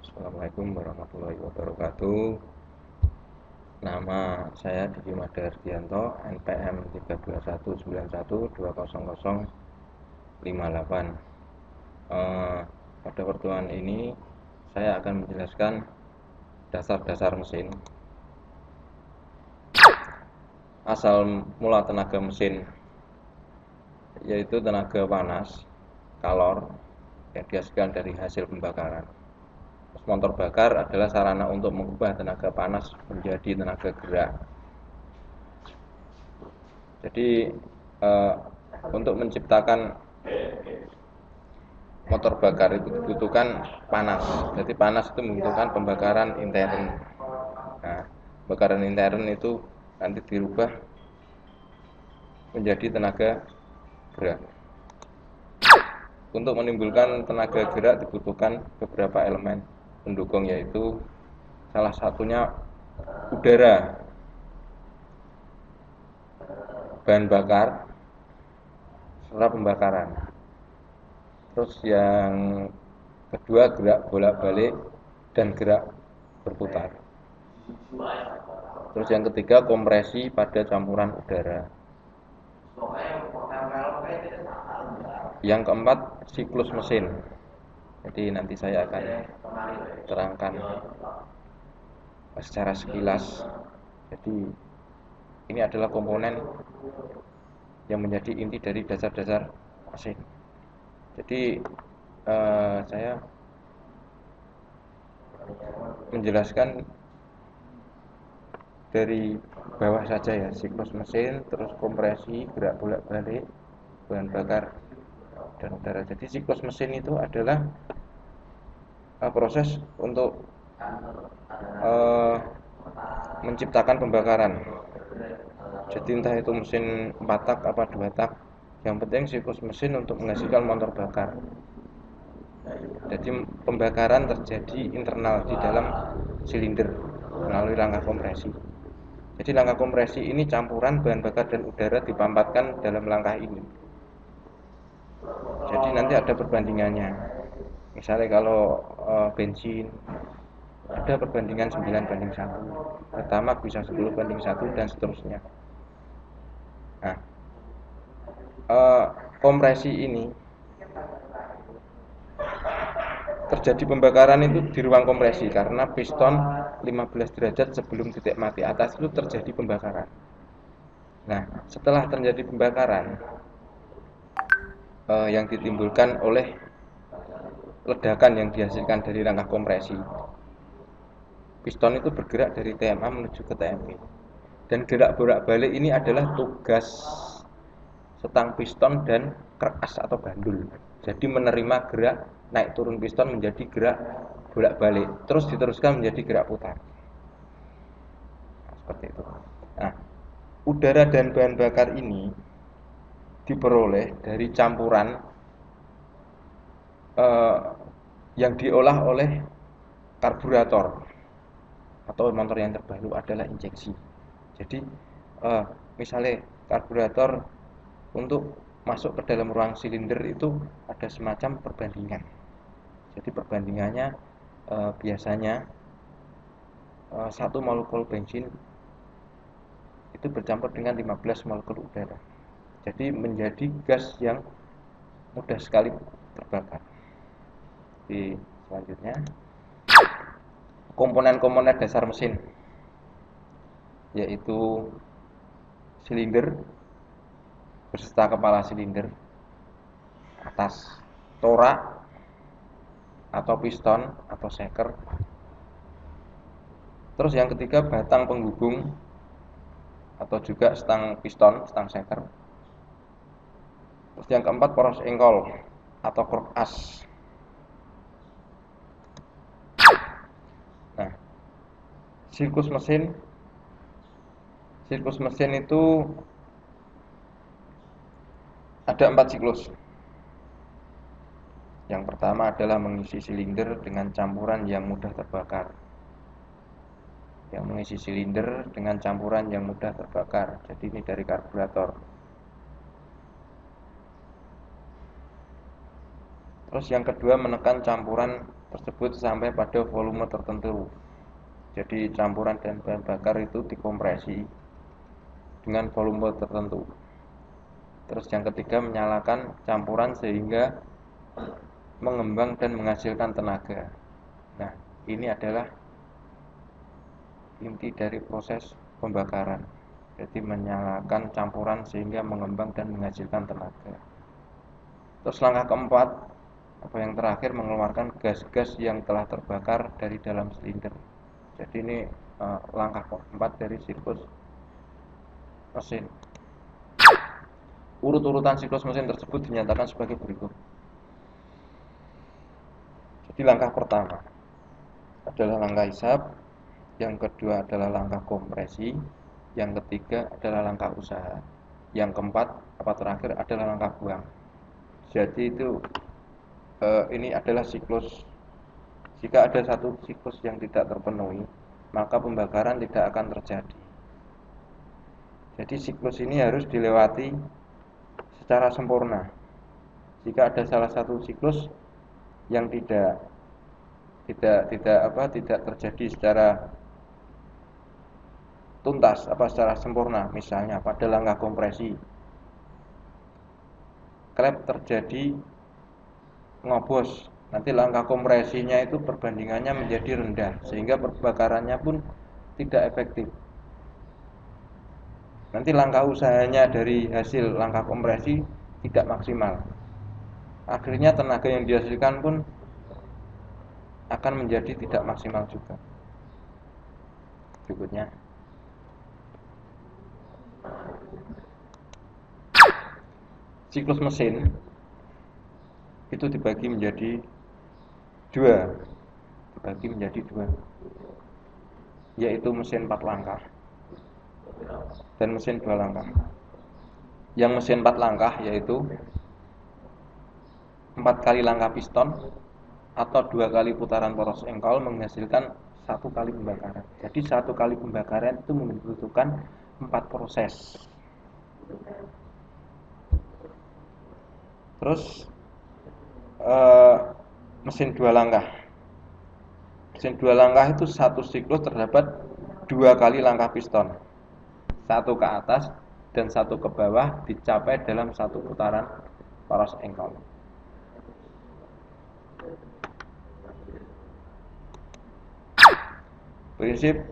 Assalamualaikum warahmatullahi wabarakatuh. Nama saya Didi Madardianto, NPM 32191200058. Pada pertemuan ini saya akan menjelaskan dasar-dasar mesin, asal mula tenaga mesin, yaitu tenaga panas, kalor, yang dihasilkan dari hasil pembakaran. Motor bakar adalah sarana untuk mengubah tenaga panas menjadi tenaga gerak. Jadi untuk menciptakan motor bakar itu dibutuhkan panas. Jadi panas itu membutuhkan pembakaran intern. Nah, pembakaran intern itu nanti dirubah menjadi tenaga gerak. Untuk menimbulkan tenaga gerak dibutuhkan beberapa elemen pendukung, yaitu salah satunya udara, bahan bakar, serta pembakaran. Terus yang kedua gerak bolak-balik dan gerak berputar. Terus yang ketiga kompresi pada campuran udara. Yang keempat siklus mesin. Jadi nanti saya akan terangkan secara sekilas. Jadi ini adalah komponen yang menjadi inti dari dasar-dasar mesin. Jadi saya menjelaskan dari bawah saja ya, siklus mesin, terus kompresi, gerak bolak-balik, bahan bakar, dan udara. Jadi siklus mesin itu adalah proses untuk menciptakan pembakaran. Jadi entah itu mesin 4 tak apa 2 tak, yang penting siklus mesin untuk menghasilkan motor bakar. Jadi pembakaran terjadi internal di dalam silinder melalui rangka kompresi. Jadi rangka kompresi ini campuran bahan bakar dan udara dipampatkan dalam rangka ini. Jadi nanti ada perbandingannya. Misalnya kalau bensin ada perbandingan 9:1, pertama bisa 10:1 dan seterusnya. Nah, kompresi ini terjadi pembakaran itu di ruang kompresi karena piston 15 derajat sebelum titik mati atas itu terjadi pembakaran. Nah, setelah terjadi pembakaran yang ditimbulkan oleh ledakan yang dihasilkan dari rangka kompresi, piston itu bergerak dari TMA menuju ke TMP. Dan gerak bolak-balik ini adalah tugas setang piston dan keras atau bandul. Jadi menerima gerak naik turun piston menjadi gerak bolak-balik, terus diteruskan menjadi gerak putar. Nah, seperti itu. Nah, udara dan bahan bakar ini diperoleh dari campuran yang diolah oleh karburator atau motor yang terbaru adalah injeksi. Jadi misalnya karburator untuk masuk ke dalam ruang silinder itu ada semacam perbandingan. Jadi perbandingannya biasanya 1 molekul bensin itu bercampur dengan 15 molekul udara. Jadi menjadi gas yang mudah sekali terbakar. Di selanjutnya komponen-komponen dasar mesin, yaitu silinder beserta kepala silinder, atas torak atau piston atau shaker. Terus yang ketiga batang penghubung atau juga stang piston, stang shaker. Terus yang keempat poros engkol atau krok as. Nah, siklus mesin itu ada 4 siklus. Yang pertama adalah mengisi silinder dengan campuran yang mudah terbakar. Yang mengisi silinder dengan campuran yang mudah terbakar. Jadi ini dari karburator. Terus yang kedua, menekan campuran tersebut sampai pada volume tertentu. Jadi campuran dan bahan bakar itu dikompresi dengan volume tertentu. Terus yang ketiga, menyalakan campuran sehingga mengembang dan menghasilkan tenaga. Nah, ini adalah inti dari proses pembakaran. Jadi menyalakan campuran sehingga mengembang dan menghasilkan tenaga. Terus langkah keempat, apa yang terakhir, mengeluarkan gas-gas yang telah terbakar dari dalam silinder. Jadi ini langkah keempat dari siklus mesin. Urut-urutan siklus mesin tersebut dinyatakan sebagai berikut. Jadi langkah pertama adalah langkah hisap, yang kedua adalah langkah kompresi, yang ketiga adalah langkah usaha, yang keempat apa terakhir adalah langkah buang. Jadi itu ini adalah siklus. Jika ada satu siklus yang tidak terpenuhi, maka pembakaran tidak akan terjadi. Jadi siklus ini harus dilewati secara sempurna. Jika ada salah satu siklus yang tidak terjadi secara tuntas, secara sempurna, misalnya pada langkah kompresi, klep terjadi ngobos, nanti langkah kompresinya itu perbandingannya menjadi rendah, sehingga pembakarannya pun tidak efektif. Nanti langkah usahanya dari hasil langkah kompresi tidak maksimal. Akhirnya tenaga yang dihasilkan pun akan menjadi tidak maksimal juga. Berikutnya, siklus mesin itu dibagi menjadi dua, yaitu mesin 4 langkah dan mesin 2 langkah. Yang mesin 4 langkah yaitu 4 kali langkah piston atau 2 kali putaran poros engkol menghasilkan 1 kali pembakaran. Jadi 1 kali pembakaran itu membutuhkan 4 proses. Terus mesin 2 langkah. Mesin 2 langkah itu satu siklus terdapat 2 kali langkah piston, 1 ke atas dan 1 ke bawah, dicapai dalam 1 putaran poros engkol. Prinsip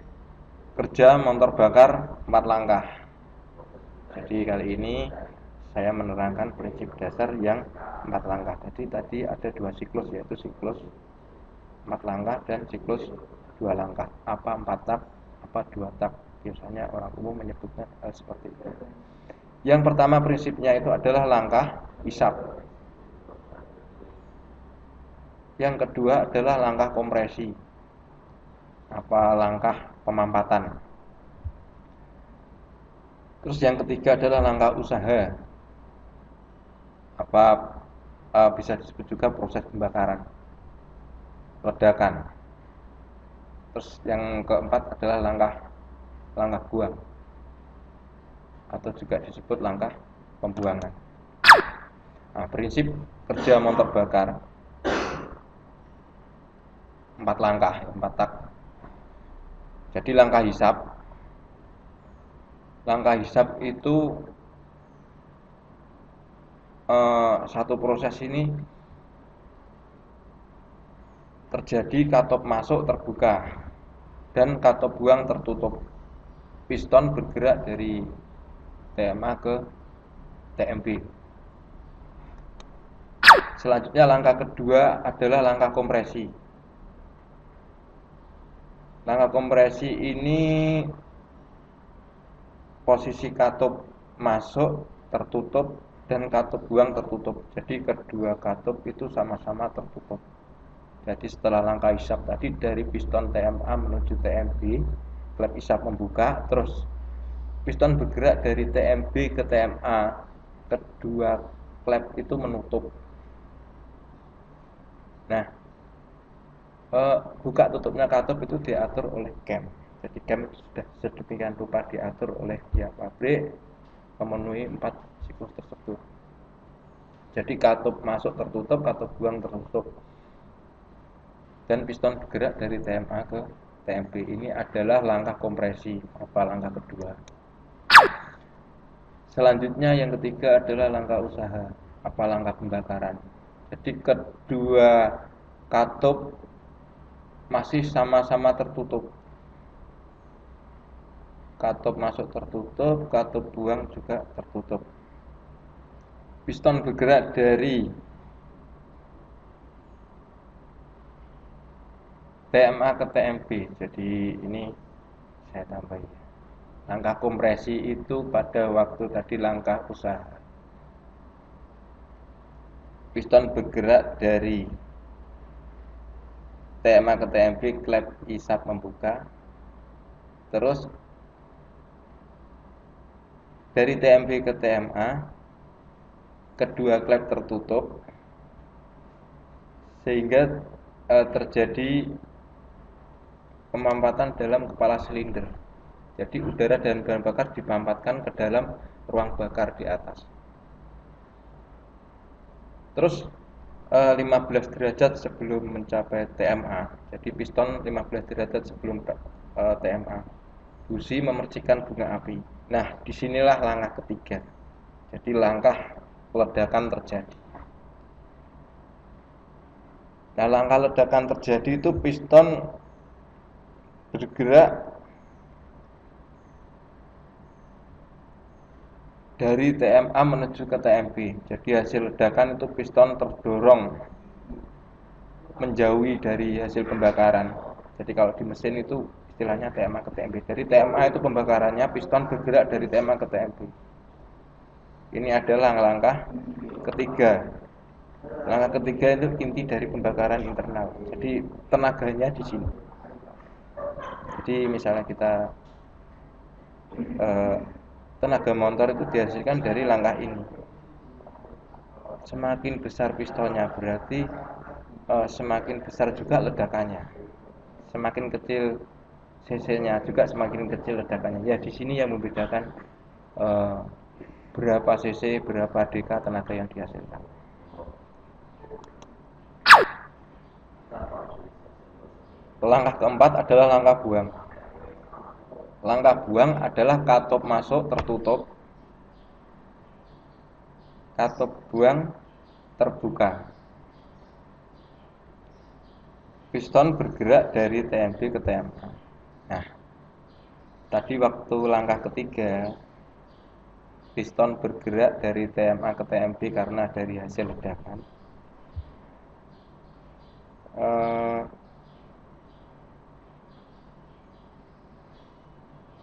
kerja motor bakar 4 langkah. Jadi kali ini saya menerangkan prinsip dasar yang 4 langkah. Jadi tadi ada 2 siklus, yaitu siklus 4 langkah dan siklus 2 langkah. Apa 4 tak, apa 2 tak. Biasanya orang umum menyebutnya seperti itu. Yang pertama prinsipnya itu adalah langkah hisap. Yang kedua adalah langkah kompresi. Apa langkah pemampatan. Terus yang ketiga adalah langkah usaha. Bisa disebut juga proses pembakaran, ledakan. Terus yang keempat adalah langkah buang, atau juga disebut langkah pembuangan. Nah, prinsip kerja motor bakar 4 langkah, 4 tak. Jadi langkah hisap itu satu proses ini terjadi katup masuk terbuka dan katup buang tertutup. Piston bergerak dari TMA ke TMB. Selanjutnya langkah kedua adalah langkah kompresi. Langkah kompresi ini posisi katup masuk tertutup dan katup buang tertutup. Jadi kedua katup itu sama-sama tertutup. Jadi setelah langkah hisap tadi dari piston TMA menuju TMB, klep hisap membuka, terus piston bergerak dari TMB ke TMA, kedua klep itu menutup. Nah, buka tutupnya katup itu diatur oleh cam. Jadi cam itu sudah sedemikian rupa diatur oleh pihak pabrik memenuhi 4 siklus tersebut. Jadi katup masuk tertutup, katup buang tertutup. Dan piston bergerak dari TMA ke TMB. Ini adalah langkah kompresi, langkah kedua. Selanjutnya yang ketiga adalah langkah usaha, langkah pembakaran. Jadi kedua katup masih sama-sama tertutup. Katup masuk tertutup, katup buang juga tertutup. Piston bergerak dari TMA ke TMB. Jadi ini saya tambahin. Langkah kompresi itu pada waktu tadi langkah usaha. Piston bergerak dari TMA ke TMB, klep isap membuka. Terus dari TMB ke TMA, kedua klep tertutup sehingga terjadi pemampatan dalam kepala silinder. Jadi udara dan bahan bakar dipampatkan ke dalam ruang bakar di atas. Terus 15 derajat sebelum mencapai TMA. Jadi piston 15 derajat sebelum TMA. Busi memercikan bunga api. Nah, disinilah langkah ketiga. Jadi langkah ledakan terjadi. Nah, langkah ledakan terjadi itu piston bergerak dari TMA menuju ke TMB. Jadi hasil ledakan itu piston terdorong menjauhi dari hasil pembakaran. Jadi kalau di mesin itu istilahnya TMA ke TMB. Jadi TMA itu pembakarannya, piston bergerak dari TMA ke TMB. Ini adalah langkah ketiga. Langkah ketiga itu inti dari pembakaran internal. Jadi tenaganya di sini. Jadi misalnya kita tenaga motor itu dihasilkan dari langkah ini. Semakin besar pistonnya berarti semakin besar juga ledakannya. Semakin kecil cc-nya juga semakin kecil ledakannya. Ya di sini yang membedakan berapa cc, berapa dk tenaga yang dihasilkan. Langkah keempat adalah langkah buang. Langkah buang adalah katup masuk tertutup, katup buang terbuka. Piston bergerak dari TMB ke TMA. Nah, tadi waktu langkah ketiga, piston bergerak dari TMA ke TMB karena dari hasil ledakan.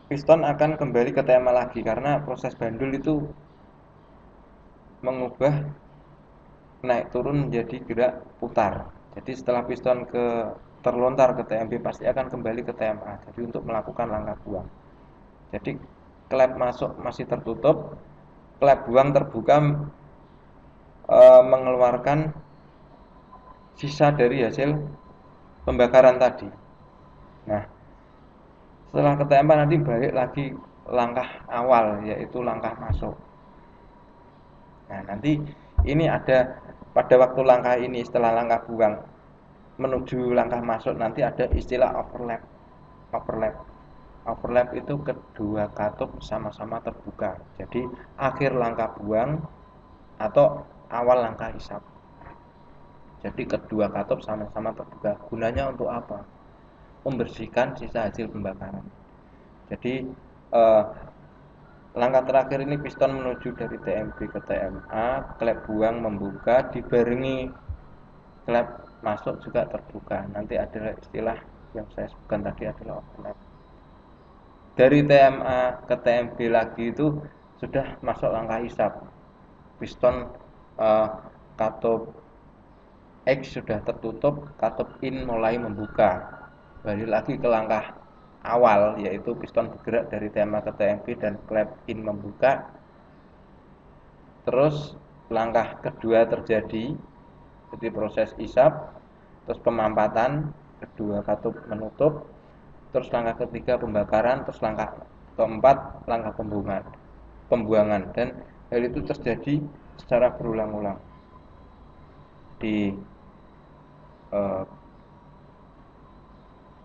Piston akan kembali ke TMA lagi karena proses bandul itu mengubah naik turun menjadi gerak putar. Jadi setelah piston terlontar ke TMB pasti akan kembali ke TMA. Jadi untuk melakukan langkah buang. Jadi klep masuk masih tertutup, klep buang terbuka mengeluarkan sisa dari hasil pembakaran tadi. Nah, setelah ke TMA nanti balik lagi langkah awal yaitu langkah masuk. Nah, nanti ini ada pada waktu langkah ini setelah langkah buang menuju langkah masuk nanti ada istilah overlap. Overlap itu kedua katup sama-sama terbuka. Jadi akhir langkah buang atau awal langkah isap. Jadi kedua katup sama-sama terbuka. Gunanya untuk apa? Membersihkan sisa hasil pembakaran. Jadi langkah terakhir ini piston menuju dari TMB ke TMA, klep buang membuka dibarengi klep masuk juga terbuka. Nanti ada istilah yang saya sebutkan tadi adalah overlap. Dari TMA ke TMB lagi itu sudah masuk langkah isap. Piston katup X sudah tertutup, katup in mulai membuka. Balik lagi ke langkah awal yaitu piston bergerak dari TMA ke TMB dan klep in membuka. Terus langkah kedua terjadi, jadi proses isap, terus pemampatan, kedua katup menutup, terus langkah ketiga pembakaran, terus langkah keempat langkah pembuangan dan hal itu terjadi secara berulang-ulang. Jadi eh,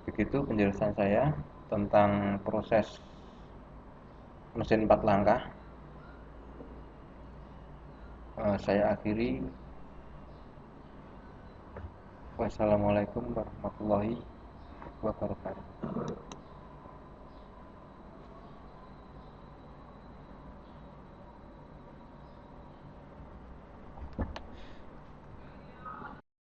begitu penjelasan saya tentang proses mesin 4 langkah. Saya akhiri. Wassalamualaikum warahmatullahi wabarakatuh.